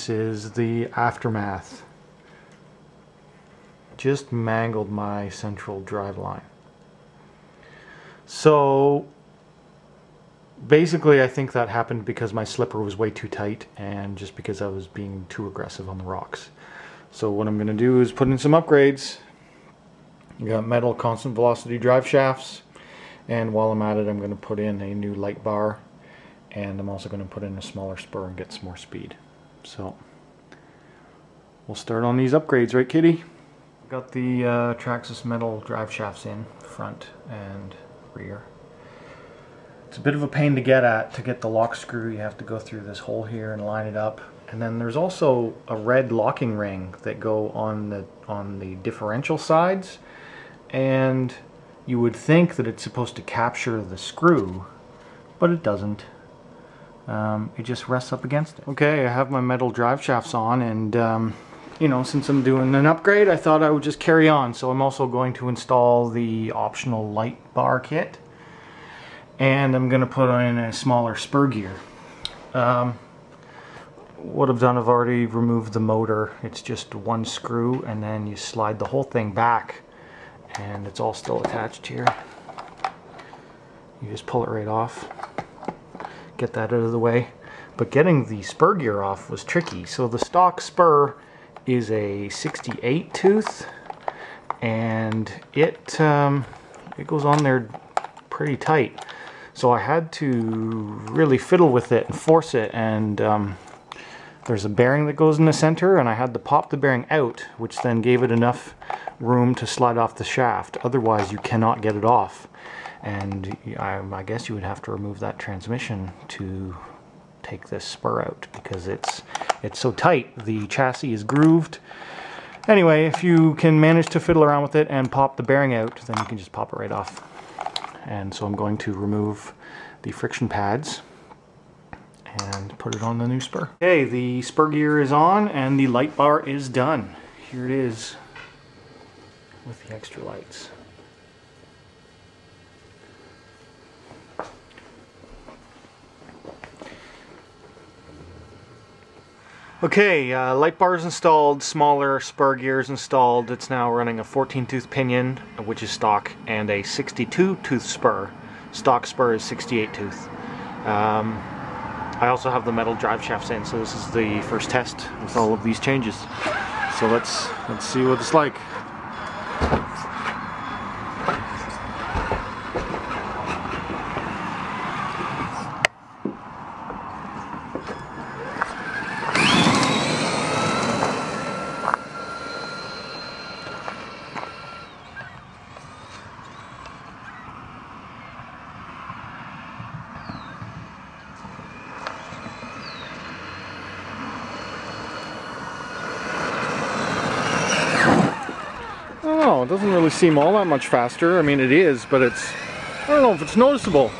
this is the aftermath. Just mangled my central drive line. So basically I think that happened because my slipper was way too tight and just because I was being too aggressive on the rocks. So what I'm going to do is put in some upgrades. I got metal constant velocity drive shafts, and while I'm at it I'm going to put in a new light bar, and I'm also going to put in a smaller spur and get some more speed. So we'll start on these upgrades, right kitty? Got the Traxxas Metal drive shafts in front and rear. It's a bit of a pain to get at. To get the lock screw you have to go through this hole here and line it up, and then there's also a red locking ring that go on the differential sides, and you would think that it's supposed to capture the screw, but it doesn't. It just rests up against it. Okay, I have my metal drive shafts on, and you know, since I'm doing an upgrade, I thought I would just carry on. So I'm also going to install the optional light bar kit, and I'm going to put in a smaller spur gear. What I've done, I've already removed the motor. It's just one screw, and then you slide the whole thing back, and it's all still attached here. You just pull it right off, get that out of the way. But getting the spur gear off was tricky. So the stock spur is a 68 tooth, and it goes on there pretty tight. So I had to really fiddle with it and force it, and there's a bearing that goes in the center, and I had to pop the bearing out, which then gave it enough room to slide off the shaft. Otherwise you cannot get it off, and I guess you would have to remove that transmission to take this spur out, because it's so tight. The chassis is grooved. Anyway, if you can manage to fiddle around with it and pop the bearing out, then you can just pop it right off. And so I'm going to remove the friction pads and put it on the new spur. Okay, the spur gear is on and the light bar is done. Here it is with the extra lights. Okay, light bars installed, smaller spur gears installed. It's now running a 14-tooth pinion, which is stock, and a 62-tooth spur. Stock spur is 68-tooth. I also have the metal drive shafts in, so this is the first test with all of these changes. So let's see what it's like. It doesn't really seem all that much faster. I mean, it is, but I don't know if it's noticeable.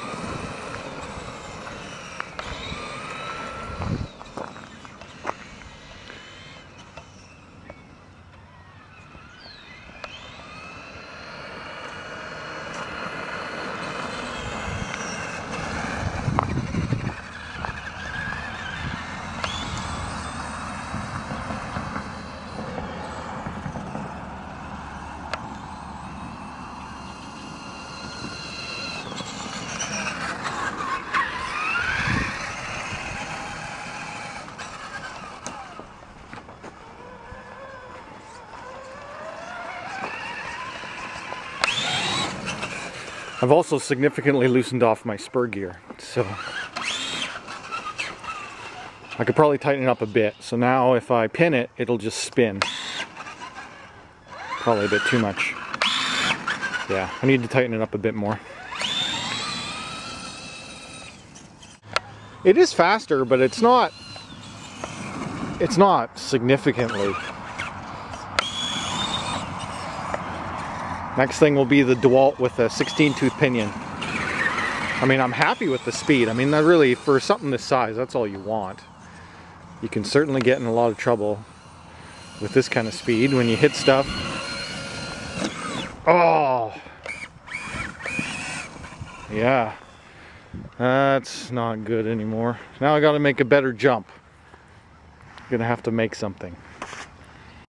I've also significantly loosened off my spur gear, so I could probably tighten it up a bit. So now if I pin it, it'll just spin. Probably a bit too much. Yeah, I need to tighten it up a bit more. It is faster, but it's not significantly. Next thing will be the DeWalt with a 16-tooth pinion. I mean, I'm happy with the speed. I mean, that really, for something this size, that's all you want. You can certainly get in a lot of trouble with this kind of speed when you hit stuff. Oh! Yeah. That's not good anymore. Now I gotta make a better jump. Gonna have to make something.